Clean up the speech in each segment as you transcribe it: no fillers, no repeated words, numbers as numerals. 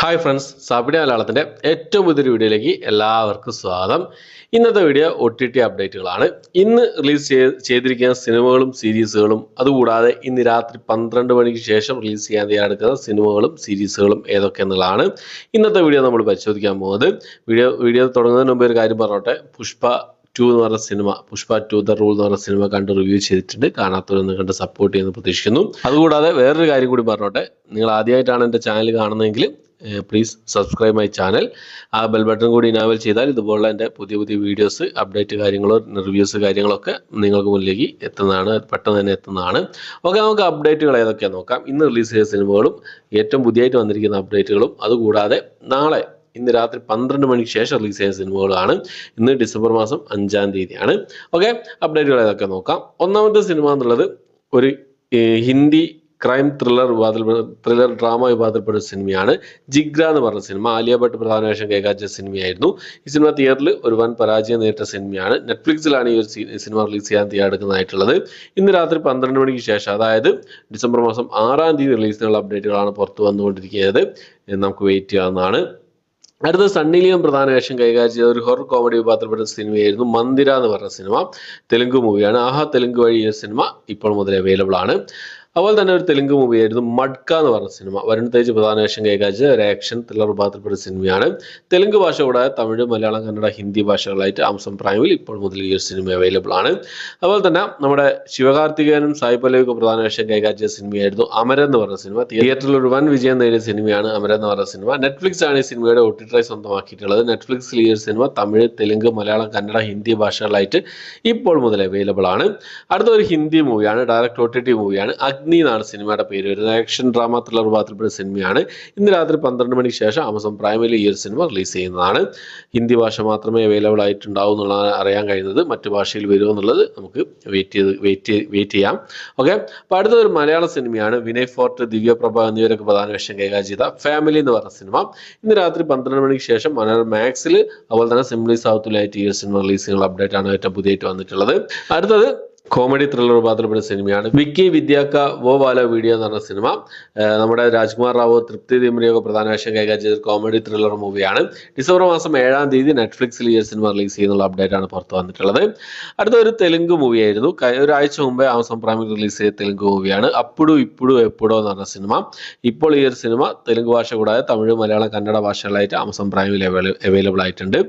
Hi friends, സാപ്പിടി മലയാളത്തിൻ്റെ ഏറ്റവും പുതിയൊരു വീഡിയോയിലേക്ക് എല്ലാവർക്കും സ്വാഗതം. ഇന്നത്തെ വീഡിയോ OTT അപ്ഡേറ്റുകളാണ്. ഇന്ന് റിലീസ് ചെയ്തിരിക്കുന്ന സിനിമകളും സീരീസുകളും, അതുകൂടാതെ ഇന്ന് രാത്രി 12 മണിക്ക് ശേഷം റിലീസ് ചെയ്യാൻ തയ്യാറെടുക്കുന്ന സിനിമകളും സീരീസുകളും ഏതൊക്കെയെന്നുള്ളതാണ് ഇന്നത്തെ വീഡിയോ നമ്മൾ പരിശോധിക്കാൻ പോകുന്നത്. വീഡിയോ തുടങ്ങുന്നതിന് മുമ്പ് ഒരു കാര്യം പറഞ്ഞോട്ടെ. പുഷ്പ 2 എന്ന് പറഞ്ഞ സിനിമ, പുഷ്പ 2 ദ റൂൾ എന്ന് പറഞ്ഞ സിനിമ കണ്ട് റിവ്യൂ ചെയ്തിട്ടുണ്ട്. കാണാത്തവരൊന്ന് കണ്ട് സപ്പോർട്ട് ചെയ്യുമെന്ന് പ്രതീക്ഷിക്കുന്നു. അതുകൂടാതെ വേറൊരു കാര്യം കൂടി പറഞ്ഞോട്ടെ. നിങ്ങൾ ആദ്യമായിട്ടാണ് എൻ്റെ ചാനൽ കാണുന്നതെങ്കിൽ പ്ലീസ് സബ്സ്ക്രൈബ് മൈ ചാനൽ. ആ ബെൽ ബട്ടൺ കൂടി ഇനാബിൾ ചെയ്താൽ ഇതുപോലുള്ള എൻ്റെ പുതിയ വീഡിയോസ്, അപ്ഡേറ്റ് കാര്യങ്ങളോ റിവ്യൂസ് കാര്യങ്ങളൊക്കെ നിങ്ങൾക്ക് മുന്നിലേക്ക് എത്തുന്നതാണ്, പെട്ടെന്ന് തന്നെ എത്തുന്നതാണ്. ഓക്കെ, നമുക്ക് അപ്ഡേറ്റുകൾ ഏതൊക്കെയാണെന്ന് നോക്കാം. ഇന്ന് റിലീസ് ചെയ്ത സിനിമകളും ഏറ്റവും പുതിയതായിട്ട് വന്നിരിക്കുന്ന അപ്ഡേറ്റുകളും, അതുകൂടാതെ നാളെ ഇന്ന് രാത്രി 12 മണിക്ക് ശേഷം റിലീസ് ചെയ്യുന്ന സിനിമകളാണ്. ഇന്ന് ഡിസംബർ മാസം 5-ാം തീയതിയാണ്. ഓക്കെ, അപ്ഡേറ്റുകൾ ഏതൊക്കെ നോക്കാം. ഒന്നാമത്തെ സിനിമ എന്നുള്ളത് ഒരു ഹിന്ദി ക്രൈം ത്രില്ലർ ഡ്രാമ വിഭാഗത്തിൽപ്പെട്ട സിനിമയാണ്. ജിഗ്ര എന്ന് പറഞ്ഞ സിനിമ. ആലിയ ഭട്ട് പ്രധാന വേഷം കൈകാര്യം സിനിമയായിരുന്നു. ഈ സിനിമ തിയേറ്ററിൽ ഒരു വൻ പരാജയം നേരിട്ട സിനിമയാണ്. നെറ്റ്ഫ്ലിക്സിലാണ് ഈ ഒരു സിനിമ റിലീസ് ചെയ്യാൻ തയ്യാറെടുക്കുന്നതായിട്ടുള്ളത്. ഇന്ന് രാത്രി 12 മണിക്ക് ശേഷം, അതായത് ഡിസംബർ മാസം 6-ാം തീയതി റിലീസിനുള്ള അപ്ഡേറ്റുകളാണ് പുറത്തു വന്നുകൊണ്ടിരിക്കുന്നത്. നമുക്ക് വെയിറ്റ് ചെയ്യാവുന്നതാണ്. അടുത്ത സണ്ണി ലിയോൺ പ്രധാന വേഷം കൈകാര്യം ചെയ്ത ഒരു ഹൊറർ കോമഡി വിഭാഗത്തിൽപ്പെട്ട സിനിമയായിരുന്നു മന്ദിര എന്ന് പറഞ്ഞ സിനിമ. തെലുങ്ക് മൂവിയാണ്. ആഹാ തെലുങ്ക് വഴി ഈ സിനിമ ഇപ്പോൾ മുതൽ അവൈലബിൾ ആണ്. അതുപോലെ തന്നെ ഒരു തെലുങ്ക് മൂവിയായിരുന്നു മഡ്ക എന്ന് പറഞ്ഞ സിനിമ. വരുൺ തേജ് പ്രധാന വേഷം കൈകാര്യം ചെയ്ത ഒരു ആക്ഷൻ ത്രില്ലർ വിഭാഗത്തിൽപ്പെട്ട സിനിമയാണ്. തെലുങ്ക് ഭാഷ കൂടാതെ തമിഴ്, മലയാളം, കന്നഡ, ഹിന്ദി ഭാഷകളായിട്ട് ആമസോൺ പ്രൈമിൽ ഇപ്പോൾ മുതൽ ഈ ഒരു സിനിമ അവൈലബിൾ ആണ്. അതുപോലെ തന്നെ നമ്മുടെ ശിവകാർത്തികേയനും സായി പല്ലവിക്കും പ്രധാന വേഷം കൈകാര്യം ചെയ്ത സിനിമയായിരുന്നു അമരൻ എന്ന് പറഞ്ഞ സിനിമ. തിയേറ്ററിൽ ഒരു വൻ വിജയം നേടിയ സിനിമയാണ് അമരൻ എന്ന് പറഞ്ഞ സിനിമ. നെറ്റ്ഫ്ലിക്സ് ആണ് ഈ സിനിമയുടെ OTT സ്വന്തമാക്കിയിട്ടുള്ളത്. നെറ്റ്ഫ്ലിക്സിൽ ഈ ഒരു സിനിമ തമിഴ്, തെലുങ്ക്, മലയാളം, കന്നഡ, ഹിന്ദി ഭാഷകളായിട്ട് ഇപ്പോൾ മുതൽ അവൈലബിൾ ആണ്. അടുത്ത ഒരു ഹിന്ദി മൂവിയാണ്. ഡയറക്റ്റ് OTT മൂവിയാണ്. അഗ്നി എന്നാണ് സിനിമയുടെ പേര് വരുന്നത്. ആക്ഷൻ ഡ്രാമ ത്രില്ലർ വിഭാഗത്തിൽപ്പെട്ട സിനിമയാണ്. ഇന്ന് രാത്രി 12 മണിക്ക് ശേഷം ആമസോൺ പ്രൈമിൽ ഈ ഒരു സിനിമ റിലീസ് ചെയ്യുന്നതാണ്. ഹിന്ദി ഭാഷ മാത്രമേ അവൈലബിൾ ആയിട്ടുണ്ടാവും എന്നുള്ളതാണ് അറിയാൻ കഴിയുന്നത്. മറ്റു ഭാഷയിൽ വരുമോ എന്നുള്ളത് നമുക്ക് വെയിറ്റ് ചെയ്യാം. ഓക്കെ, അപ്പോൾ അടുത്തൊരു മലയാള സിനിമയാണ്. വിനയ് ഫോർട്ട്, ദിവ്യപ്രഭ എന്നിവരൊക്കെ പ്രധാന വേഷം കൈകാര്യം ചെയ്ത ഫാമിലി എന്ന് പറഞ്ഞ സിനിമ. ഇന്ന് രാത്രി 12 മണിക്ക് ശേഷം മനോരമ മാക്സിൽ, അതുപോലെ തന്നെ സിംപ്ലി സൗത്തിലായിട്ട് ഈ ഒരു സിനിമ റിലീസ് ചെയ്യുന്ന അപ്ഡേറ്റ് ആണ് ഏറ്റവും പുതിയതായിട്ട് വന്നിട്ടുള്ളത്. അടുത്തത് കോമഡി ത്രില്ലർ വിഭാഗത്തിൽപ്പെട്ട സിനിമയാണ് വിക്കി വിദ്യാക്ക വോ വാല വീഡിയോ എന്ന് പറഞ്ഞ സിനിമ. നമ്മുടെ രാജ്കുമാർ റാവു, തൃപ്തി ദിമ്രിയൊക്കെ പ്രധാന വേഷം കൈകാര്യം ചെയ്ത കോമഡി ത്രില്ലർ മൂവിയാണ്. ഡിസംബർ മാസം 7-ാം തീയതി നെറ്റ്ഫ്ലിക്സിൽ ഈ സിനിമ റിലീസ് ചെയ്യുന്നുള്ള അപ്ഡേറ്റ് ആണ് പുറത്തു വന്നിട്ടുള്ളത്. അടുത്ത ഒരു തെലുങ്ക് മൂവിയായിരുന്നു. ഒരാഴ്ച മുമ്പേ ആമസോൺ പ്രൈമിൽ റിലീസ് ചെയ്ത തെലുങ്ക് മൂവിയാണ് അപ്പുഡു ഇപ്പുഡു എപ്പുഡോ എന്ന് പറഞ്ഞ സിനിമ. ഇപ്പോൾ ഈ ഒരു സിനിമ തെലുങ്ക് ഭാഷ കൂടാതെ തമിഴ്, മലയാളം, കന്നഡ ഭാഷകളായിട്ട് ആമസോൺ പ്രൈമിൽ അവൈലബിൾ ആയിട്ടുണ്ട്.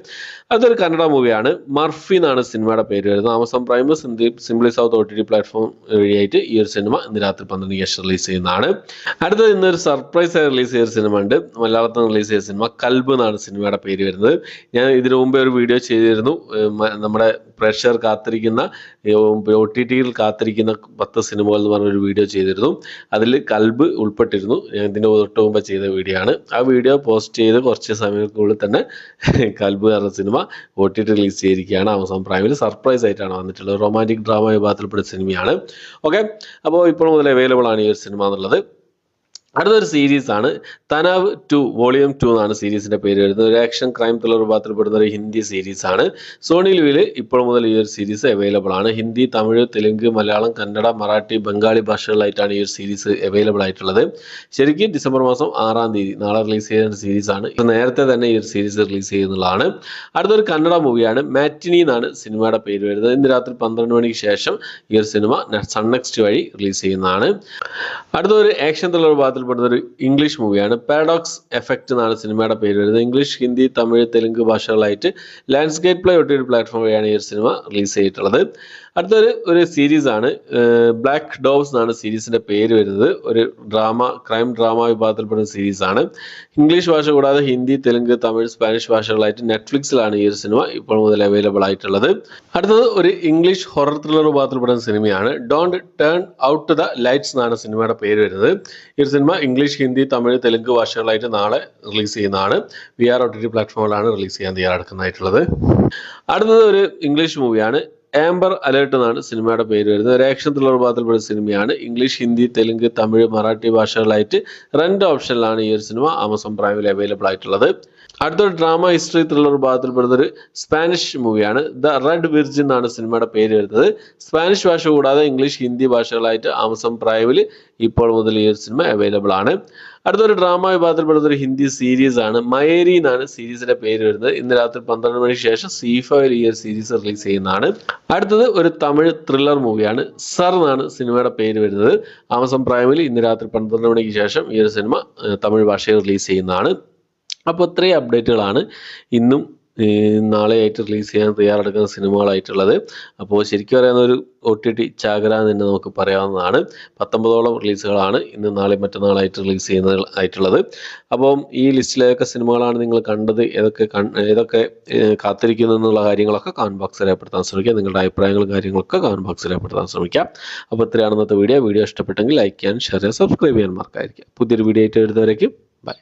അതൊരു കന്നഡ മൂവിയാണ്. മർഫി എന്നാണ് സിനിമയുടെ പേര് വരുന്നത്. Amazon prime, simply south OTT platform വഴിയായിട്ട് ഈ ഒരു സിനിമ ഇന്ന് രാത്രി 12 ശേഷം റിലീസ് ചെയ്യുന്നതാണ്. അടുത്തത് ഇന്നൊരു സർപ്രൈസ് ആയി റിലീസ് ചെയ്ത സിനിമ ഉണ്ട്. മലയാളത്തിൽ റിലീസ് ചെയ്ത സിനിമ കൽബ് എന്നാണ് സിനിമയുടെ പേര് വരുന്നത്. ഞാൻ ഇതിനു മുമ്പേ ഒരു വീഡിയോ ചെയ്തിരുന്നു. നമ്മുടെ പ്രേക്ഷകർ കാത്തിരിക്കുന്ന, OTTയിൽ കാത്തിരിക്കുന്ന 10 സിനിമകൾ എന്ന് പറഞ്ഞൊരു വീഡിയോ ചെയ്തിരുന്നു. അതിൽ കൽബ് ഉൾപ്പെട്ടിരുന്നു. ഞാൻ ഇതിൻ്റെ തൊട്ട് മുമ്പ് ചെയ്ത വീഡിയോ ആണ്. ആ വീഡിയോ പോസ്റ്റ് ചെയ്ത് കുറച്ച് സമയത്തിനുള്ളിൽ തന്നെ കൽബ് എന്ന സിനിമ OTT റിലീസ് ചെയ്തിരിക്കുകയാണ്. ആമസോൺ പ്രൈമിൽ സർപ്രൈസ് ആയിട്ടാണ് വന്നിട്ടുള്ളത്. റൊമാൻറ്റിക് ഡ്രാമ വിഭാഗത്തിൽപ്പെട്ട സിനിമയാണ്. ഓക്കെ, അപ്പോൾ ഇപ്പോൾ മുതൽ അവൈലബിൾ ആണ് ഈ ഒരു സിനിമ എന്നുള്ളത്. അടുത്തൊരു സീരീസ് ആണ് തനാവ് 2 വോളിയം 2 എന്നാണ് സീരീസിന്റെ പേര് വരുന്നത്. ഒരു ആക്ഷൻ ക്രൈം ത്രില്ലർ വിഭാഗത്തിൽപ്പെടുന്ന ഒരു ഹിന്ദി സീരീസ് ആണ്. സോണി ലിവിൽ ഇപ്പോൾ മുതൽ ഈ ഒരു സീരീസ് അവൈലബിൾ ആണ്. ഹിന്ദി, തമിഴ്, തെലുങ്ക്, മലയാളം, കന്നഡ, മറാഠി, ബംഗാളി ഭാഷകളിലായിട്ടാണ് ഈ ഒരു സീരീസ് അവൈലബിൾ ആയിട്ടുള്ളത്. ശരിക്കും ഡിസംബർ മാസം 6-ാം തീയതി നാളെ റിലീസ് ചെയ്യുന്ന സീരീസ് ആണ്. നേരത്തെ തന്നെ ഈ ഒരു സീരീസ് റിലീസ് ചെയ്യുന്നതാണ്. അടുത്തൊരു കന്നഡ മൂവിയാണ്. മാറ്റിനി എന്നാണ് സിനിമയുടെ പേര് വരുന്നത്. ഇന്ന് രാത്രി 12 മണിക്ക് ശേഷം ഈ ഒരു സിനിമ സൺ നെക്സ്റ്റ് വഴി റിലീസ് ചെയ്യുന്നതാണ്. അടുത്തൊരു ആക്ഷൻ ത്രില്ലർ വിഭാഗത്തിൽ ഒരു ഇംഗ്ലീഷ് മൂവിയാണ്. പാരഡോക്സ് എഫക്റ്റ് എന്നാണ് സിനിമയുടെ പേര് വരുന്നത്. ഇംഗ്ലീഷ്, ഹിന്ദി, തമിഴ്, തെലുങ്ക് ഭാഷകളായിട്ട് ലാൻഡ്സ്കേപ്പ് പ്ലേ OTT പ്ലാറ്റ്ഫോം വഴിയാണ് ഈ ഒരു സിനിമ റിലീസ് ചെയ്തിട്ടുള്ളത്. അടുത്തൊരു സീരീസ് ആണ്. ബ്ലാക്ക് ഡോവ്സ് എന്നാണ് സീരീസിന്റെ പേര് വരുന്നത്. ഒരു ക്രൈം ഡ്രാമ വിഭാഗത്തിൽപ്പെടുന്ന സീരീസ് ആണ്. ഇംഗ്ലീഷ് ഭാഷ കൂടാതെ ഹിന്ദി, തെലുങ്ക്, തമിഴ്, സ്പാനിഷ് ഭാഷകളായിട്ട് നെറ്റ്ഫ്ലിക്സിലാണ് ഈ ഒരു സിനിമ ഇപ്പോൾ മുതൽ അവൈലബിൾ ആയിട്ടുള്ളത്. അടുത്തത് ഒരു ഇംഗ്ലീഷ് ഹൊറർ ത്രില്ലർ വിഭാഗത്തിൽപ്പെടുന്ന സിനിമയാണ്. Don't turn out to the lights എന്നാണ് സിനിമയുടെ പേര് വരുന്നത്. ഈ ഒരു സിനിമ ഇംഗ്ലീഷ്, ഹിന്ദി, തമിഴ്, തെലുങ്ക് ഭാഷകളായിട്ട് നാളെ റിലീസ് ചെയ്യുന്നതാണ്. VR OTT പ്ലാറ്റ്ഫോമിലാണ് റിലീസ് ചെയ്യാൻ തയ്യാറെടുക്കുന്നതായിട്ടുള്ളത്. അടുത്തത് ഒരു ഇംഗ്ലീഷ് മൂവിയാണ്. ആംബർ അലേർട്ട് എന്നാണ് സിനിമയുടെ പേര് വരുന്നത്. ഒരു ആക്ഷൻ ത്രില്ലർ വിഭാഗത്തിൽപ്പെടുന്ന സിനിമയാണ്. ഇംഗ്ലീഷ്, ഹിന്ദി, തെലുങ്ക്, തമിഴ്, മറാഠി ഭാഷകളായിട്ട് 2 ഓപ്ഷനിലാണ് ഈ ഒരു സിനിമ ആമസോൺ പ്രൈമിൽ അവൈലബിൾ ആയിട്ടുള്ളത്. അടുത്തൊരു ഡ്രാമ ഹിസ്റ്ററി ത്രില്ലർ വിഭാഗത്തിൽപ്പെടുന്ന ഒരു സ്പാനിഷ് മൂവിയാണ്. ദ റെഡ് വിർജിൻ എന്നാണ് സിനിമയുടെ പേര് വരുന്നത്. സ്പാനിഷ് ഭാഷ കൂടാതെ ഇംഗ്ലീഷ്, ഹിന്ദി ഭാഷകളായിട്ട് ആമസോൺ പ്രൈമിൽ ഇപ്പോൾ മുതൽ ഈ ഒരു സിനിമ അവൈലബിൾ ആണ്. അടുത്തൊരു ഡ്രാമ വിഭാഗത്തിൽപ്പെടുന്ന ഒരു ഹിന്ദി സീരീസ് ആണ്. മയേരി എന്നാണ് സീരീസിന്റെ പേര് വരുന്നത്. ഇന്ന് രാത്രി 12 മണിക്ക് ശേഷം C5 ഈ ഒരു സീരീസ് റിലീസ് ചെയ്യുന്നതാണ്. അടുത്തത് ഒരു തമിഴ് ത്രില്ലർ മൂവിയാണ്. സർ എന്നാണ് സിനിമയുടെ പേര് വരുന്നത്. ആമസോൺ പ്രൈമിൽ ഇന്ന് രാത്രി 12 മണിക്ക് ശേഷം ഈ ഒരു സിനിമ തമിഴ് ഭാഷയിൽ റിലീസ് ചെയ്യുന്നതാണ്. അപ്പോൾ ഇത്രയും അപ്ഡേറ്റുകളാണ് ഇന്നും നാളെയായിട്ട് റിലീസ് ചെയ്യാൻ തയ്യാറെടുക്കുന്ന സിനിമകളായിട്ടുള്ളത്. അപ്പോൾ ശരിക്കും പറയുന്ന ഒരു OTT ചാകര എന്ന് തന്നെ നമുക്ക് പറയാവുന്നതാണ്. 19ഓളം റിലീസുകളാണ് ഇന്ന് നാളെ മറ്റന്നാളായിട്ട് റിലീസ് ആയിട്ടുള്ളത്. അപ്പം ഈ ലിസ്റ്റിലേതൊക്കെ സിനിമകളാണ് നിങ്ങൾ കണ്ടത്, ഏതൊക്കെ കാത്തിരിക്കുന്നു എന്നുള്ള കാര്യങ്ങളൊക്കെ കമന്റ് ബോക്സിൽ രേഖപ്പെടുത്താൻ ശ്രമിക്കുക. നിങ്ങളുടെ അഭിപ്രായങ്ങളും കാര്യങ്ങളൊക്കെ കമന്റ് ബോക്സിൽ രേഖപ്പെടുത്താൻ ശ്രമിക്കുക. അപ്പോൾ ഇത്രയാണ് ഇന്നത്തെ വീഡിയോ ഇഷ്ടപ്പെട്ടെങ്കിൽ ലൈക്ക് ചെയ്യാൻ, ഷെയർ ചെയ്യാൻ, സബ്സ്ക്രൈബ് ചെയ്യാൻ മറക്കാതിരിക്കുക. പുതിയൊരു വീഡിയോ ആയിട്ട് വരുന്നവരേക്കും ബൈ.